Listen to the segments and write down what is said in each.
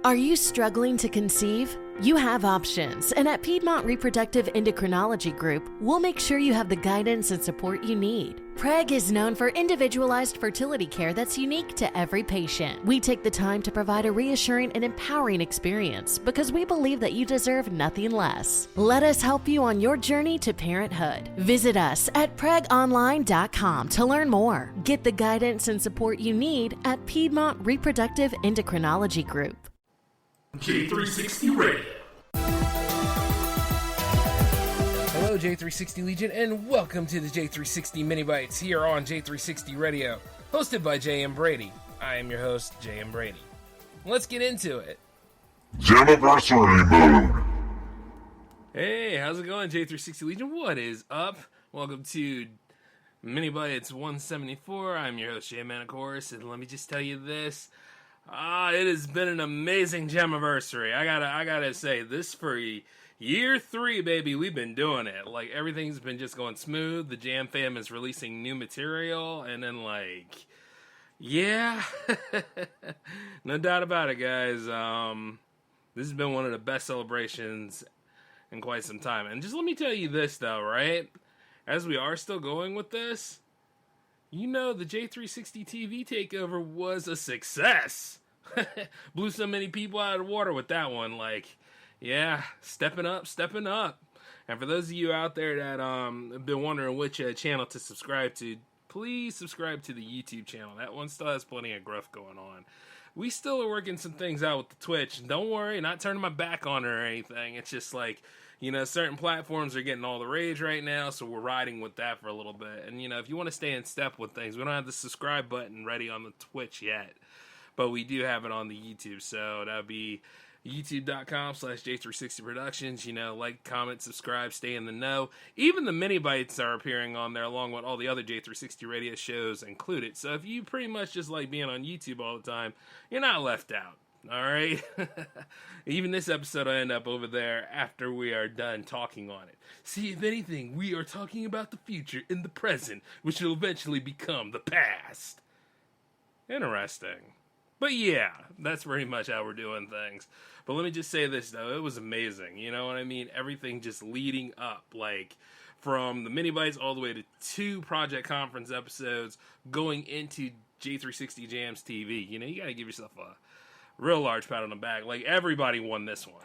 Are you struggling to conceive? You have options, and at Piedmont Reproductive Endocrinology Group, we'll make sure you have the guidance and support you need. PREG is known for individualized fertility care that's unique to every patient. We take the time to provide a reassuring and empowering experience because we believe that you deserve nothing less. Let us help you on your journey to parenthood. Visit us at pregonline.com to learn more. Get the guidance and support you need at Piedmont Reproductive Endocrinology Group. J360 Radio. Hello, J360 Legion, and welcome to the J360 Mini Bites here on J360 Radio, hosted by J.M. Brady. I am your host, J.M. Brady. Let's get into it. Jammaversary mode. Hey, how's it going, J360 Legion? What is up? Welcome to Mini Bites 174. I'm your host, J-Man, of course, and let me just tell you this. It has been an amazing Jammaversary. I gotta say, this for year 3, baby. We've been doing it. Like, everything's been just going smooth. The Jam fam is releasing new material, and then, like, yeah, no doubt about it, guys. This has been one of the best celebrations in quite some time. And just let me tell you this, though, right? As we are still going with this, you know, the J360 TV takeover was a success. Blew so many people out of the water with that one. Like, yeah, stepping up. And for those of you out there that have been wondering which channel to subscribe to, please subscribe to the YouTube channel. That one still has plenty of growth going on. We still are working some things out with the Twitch. Don't worry, not turning my back on it or anything. It's just like, you know, certain platforms are getting all the rage right now, so we're riding with that for a little bit. And, you know, if you want to stay in step with things, we don't have the subscribe button ready on the Twitch yet, but we do have it on the YouTube. So that would be youtube.com/J360 Productions. You know, like, comment, subscribe, stay in the know. Even the mini bites are appearing on there along with all the other J360 radio shows included. So if you pretty much just like being on YouTube all the time, you're not left out. All right. Even this episode will end up over there after we are done talking on it. See, if anything, we are talking about the future in the present, which will eventually become the past. Interesting. But yeah, that's pretty much how we're doing things. But let me just say this, though. It was amazing. You know what I mean? Everything just leading up. Like, from the mini bites all the way to 2 Project Conference episodes going into J360 Jams TV. You know, you got to give yourself a real large pat on the back. Like, everybody won this one.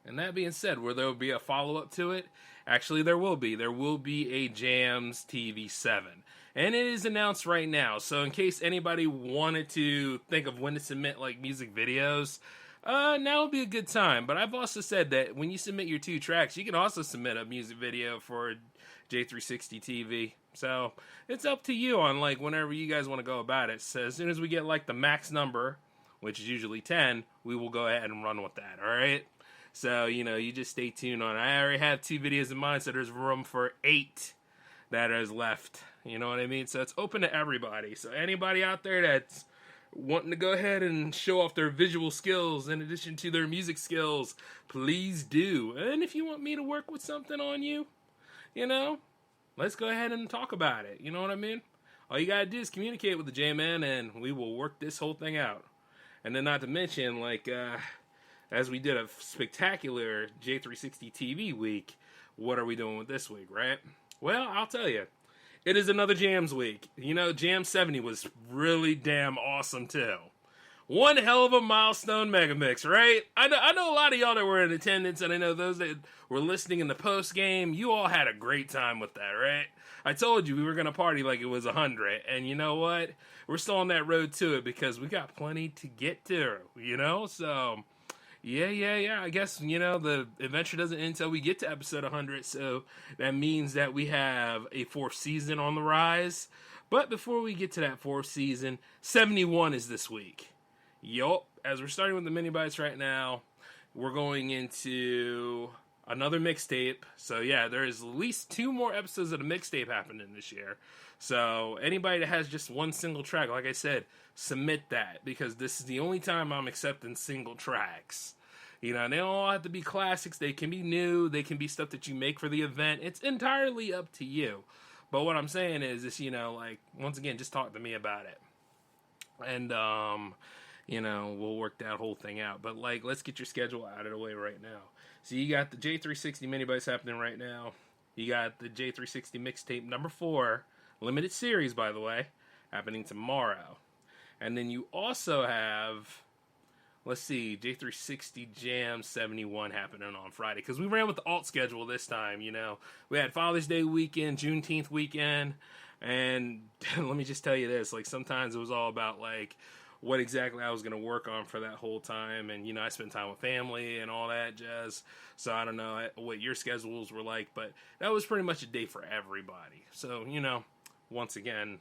And that being said, will there be a follow-up to it? Actually, there will be. There will be a Jams TV 7. And it is announced right now. So in case anybody wanted to think of when to submit, like, music videos, now would be a good time. But I've also said that when you submit your 2 tracks, you can also submit a music video for J360 TV. So it's up to you on, like, whenever you guys want to go about it. So as soon as we get, like, the max number, which is usually 10, we will go ahead and run with that, all right? So, you know, you just stay tuned on it. I already have 2 videos in mind, so there's room for 8 that is left. You know what I mean? So it's open to everybody. So anybody out there that's wanting to go ahead and show off their visual skills in addition to their music skills, please do. And if you want me to work with something on you, you know, let's go ahead and talk about it. You know what I mean? All you gotta do is communicate with the J-Man, and we will work this whole thing out. And then not to mention, like, as we did a spectacular J360 TV week, what are we doing with this week, right? Well, I'll tell you. It is another Jams week. You know, Jam 70 was really damn awesome, too. One hell of a milestone mega mix, right? I know a lot of y'all that were in attendance, and I know those that were listening in the post game, you all had a great time with that, right? I told you we were going to party like it was 100, and you know what? We're still on that road to it because we got plenty to get to, you know? So, yeah. I guess, you know, the adventure doesn't end until we get to episode 100, so that means that we have a 4th season on the rise. But before we get to that 4th season, 71 is this week. Yup, as we're starting with the mini bites right now, we're going into another mixtape. So yeah, there is at least 2 more episodes of the mixtape happening this year. So anybody that has just one single track, like I said, submit that, because this is the only time I'm accepting single tracks. You know, they don't all have to be classics. They can be new. They can be stuff that you make for the event. It's entirely up to you. But what I'm saying is, you know, like, once again, just talk to me about it. And, you know, we'll work that whole thing out. But, like, let's get your schedule out of the way right now. So you got the J360 mini bites happening right now. You got the J360 mixtape number 4, limited series, by the way, happening tomorrow. And then you also have, let's see, J360 Jam 71 happening on Friday. Because we ran with the alt schedule this time, you know. We had Father's Day weekend, Juneteenth weekend. And let me just tell you this, like, sometimes it was all about, like, what exactly I was going to work on for that whole time. And, you know, I spent time with family and all that jazz. So I don't know what your schedules were like, but that was pretty much a day for everybody. So, you know, once again,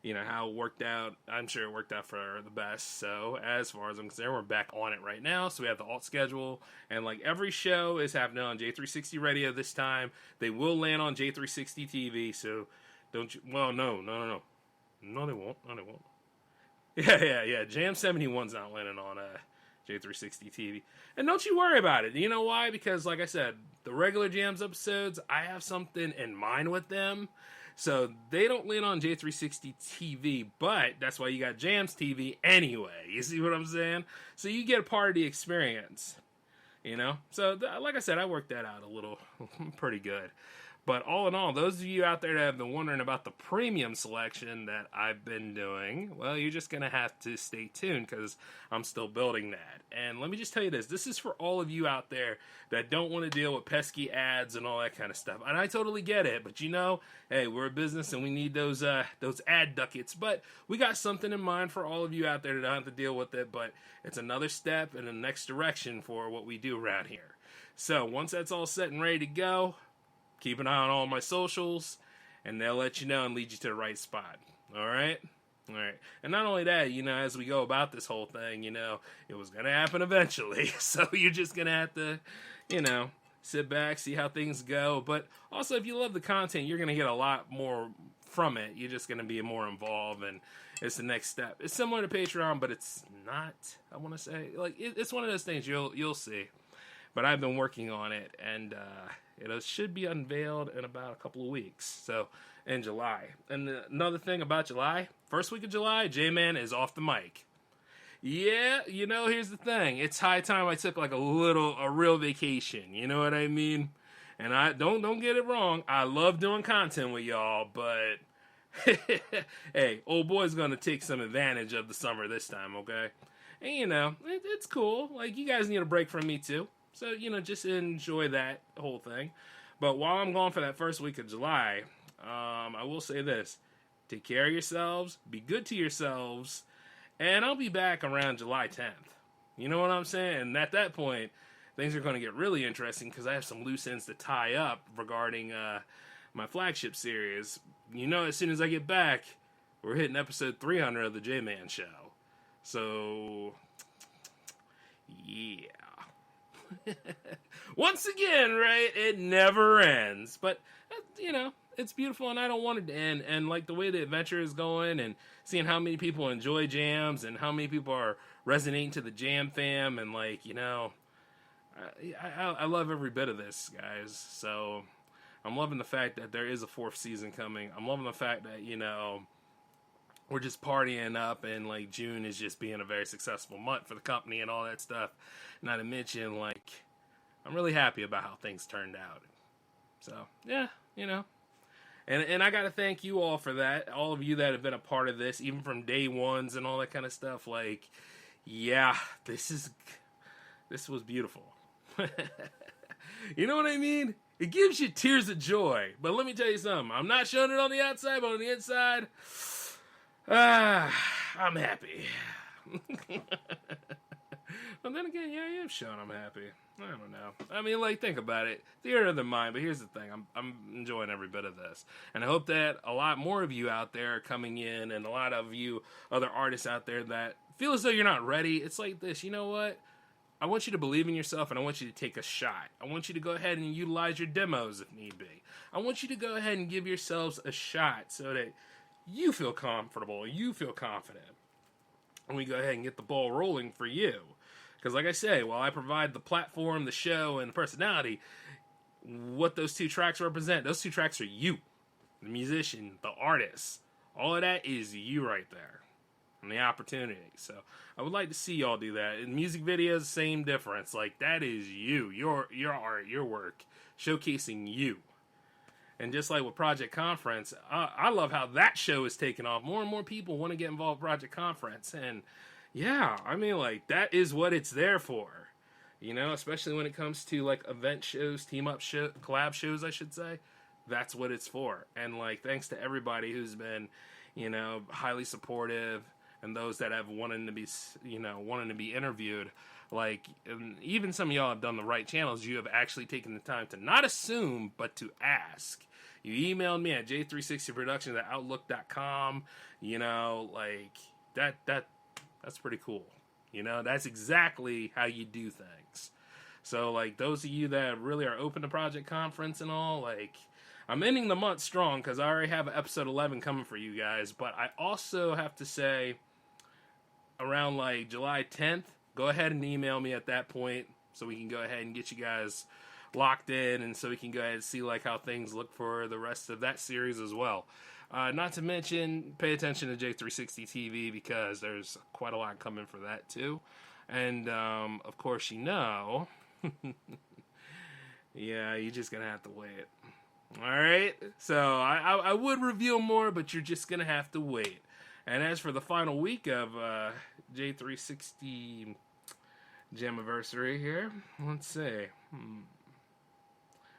you know, how it worked out, I'm sure it worked out for the best. So as far as I'm concerned, we're back on it right now. So we have the alt schedule, and like every show is happening on J360 Radio this time. They will land on J360 TV. So don't you, well, no, they won't. Yeah. Jam 71's not landing on J360 TV. And don't you worry about it. You know why? Because, like I said, the regular Jams episodes, I have something in mind with them. So they don't land on J360 TV, but that's why you got Jams TV anyway. You see what I'm saying? So you get a part of the experience, you know? So, like I said, I worked that out a little, pretty good. But all in all, those of you out there that have been wondering about the premium selection that I've been doing, well, you're just going to have to stay tuned because I'm still building that. And let me just tell you this is for all of you out there that don't want to deal with pesky ads and all that kind of stuff. And I totally get it, but you know, hey, we're a business and we need those ad ducats. But we got something in mind for all of you out there that don't have to deal with it, but it's another step in the next direction for what we do around here. So once that's all set and ready to go, keep an eye on all my socials, and they'll let you know and lead you to the right spot. All right? All right. And not only that, you know, as we go about this whole thing, you know, it was going to happen eventually. So you're just going to have to, you know, sit back, see how things go. But also, if you love the content, you're going to get a lot more from it. You're just going to be more involved, and it's the next step. It's similar to Patreon, but it's not, I want to say. Like, it's one of those things you'll see. But I've been working on it, and it should be unveiled in about a couple of weeks, so in July. And another thing about July, first week of July, J-Man is off the mic. Yeah, you know, here's the thing. It's high time I took like a real vacation, you know what I mean? And I don't get it wrong, I love doing content with y'all, but hey, old boy's gonna take some advantage of the summer this time, okay? And you know, it's cool. Like, you guys need a break from me too. So, you know, just enjoy that whole thing. But while I'm gone for that first week of July, I will say this. Take care of yourselves. Be good to yourselves. And I'll be back around July 10th. You know what I'm saying? And at that point, things are going to get really interesting because I have some loose ends to tie up regarding my flagship series. You know, as soon as I get back, we're hitting episode 300 of the J-Man Show. So, yeah. Once again, right, it never ends. But, you know, it's beautiful and I don't want it to end. And like the way the adventure is going and seeing how many people enjoy jams and how many people are resonating to the Jam fam, and like, you know, I love every bit of this, guys. So I'm loving the fact that there is a 4th season coming. I'm loving the fact that, you know, we're just partying up, and like June is just being a very successful month for the company and all that stuff. Not to mention, like, I'm really happy about how things turned out. So yeah, you know, and I gotta thank you all for that. All of you that have been a part of this, even from day ones and all that kind of stuff. Like, yeah, this was beautiful. You know what I mean? It gives you tears of joy. But let me tell you something. I'm not showing it on the outside, but on the inside, I'm happy. But then again, yeah, I am showing I'm happy. I don't know. I mean, like, think about it. Theater of the mind, but here's the thing. I'm enjoying every bit of this. And I hope that a lot more of you out there are coming in, and a lot of you other artists out there that feel as though you're not ready. It's like this. You know what? I want you to believe in yourself, and I want you to take a shot. I want you to go ahead and utilize your demos if need be. I want you to go ahead and give yourselves a shot so that you feel comfortable, you feel confident. And we go ahead and get the ball rolling for you. Because like I say, while I provide the platform, the show, and the personality, what those 2 tracks represent, those 2 tracks are you. The musician, the artist. All of that is you right there. And the opportunity. So I would like to see y'all do that. In music videos, same difference. Like, that is you. Your art, your work. Showcasing you. And just like with Project Conference, I love how that show is taking off. More and more people want to get involved with Project Conference. And yeah, I mean, like, that is what it's there for. You know, especially when it comes to, like, event shows, team-up show, collab shows, I should say. That's what it's for. And, like, thanks to everybody who's been, you know, highly supportive, and those that have wanting to be interviewed. Like, and even some of y'all have done the right channels. You have actually taken the time to not assume, but to ask. You emailed me at j360productions@outlook.com. You know, like, that's pretty cool. You know, that's exactly how you do things. So, like, those of you that really are open to Project Conference and all, like, I'm ending the month strong because I already have episode 11 coming for you guys. But I also have to say, around, like, July 10th, go ahead and email me at that point so we can go ahead and get you guys locked in, and so we can go ahead and see, like, how things look for the rest of that series as well. Not to mention, pay attention to J360 TV because there's quite a lot coming for that too. And of course, you know, yeah, you're just gonna have to wait. All right, so I would reveal more, but you're just gonna have to wait. And as for the final week of J360 Jammaversary here, let's see.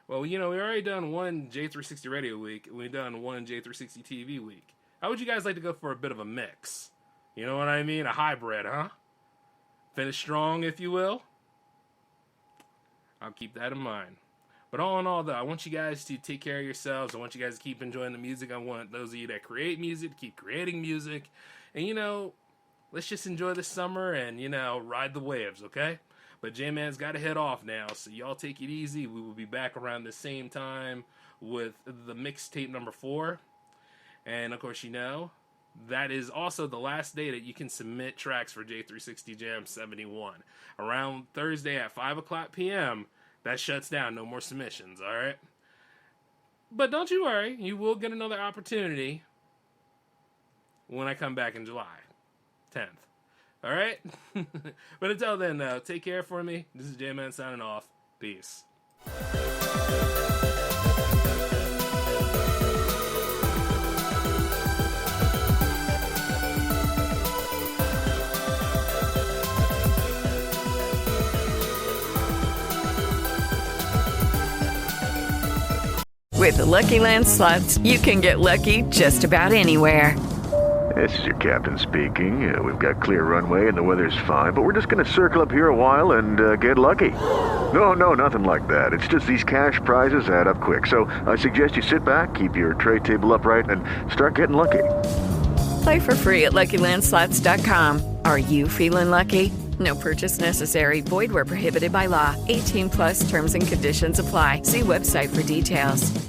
Well, you know, we already done one J360 Radio Week, and we've done one J360 TV Week. How would you guys like to go for a bit of a mix? You know what I mean? A hybrid, huh? Finish strong, if you will. I'll keep that in mind. But all in all, though, I want you guys to take care of yourselves. I want you guys to keep enjoying the music. I want those of you that create music to keep creating music. And, you know, let's just enjoy the summer and, you know, ride the waves, okay? But J-Man's got to head off now, so y'all take it easy. We will be back around the same time with the mixtape number 4. And, of course, you know, that is also the last day that you can submit tracks for J360 Jam 71. Around Thursday at 5 o'clock p.m., that shuts down. No more submissions, all right? But don't you worry. You will get another opportunity when I come back in July 10th. All right? But until then, take care for me. This is J-Man signing off. Peace. With the Lucky Land Slots, you can get lucky just about anywhere. This is your captain speaking. We've got clear runway and the weather's fine, but we're just going to circle up here a while and get lucky. No, nothing like that. It's just these cash prizes add up quick. So I suggest you sit back, keep your tray table upright, and start getting lucky. Play for free at LuckyLandSlots.com. Are you feeling lucky? No purchase necessary. Void where prohibited by law. 18+ terms and conditions apply. See website for details.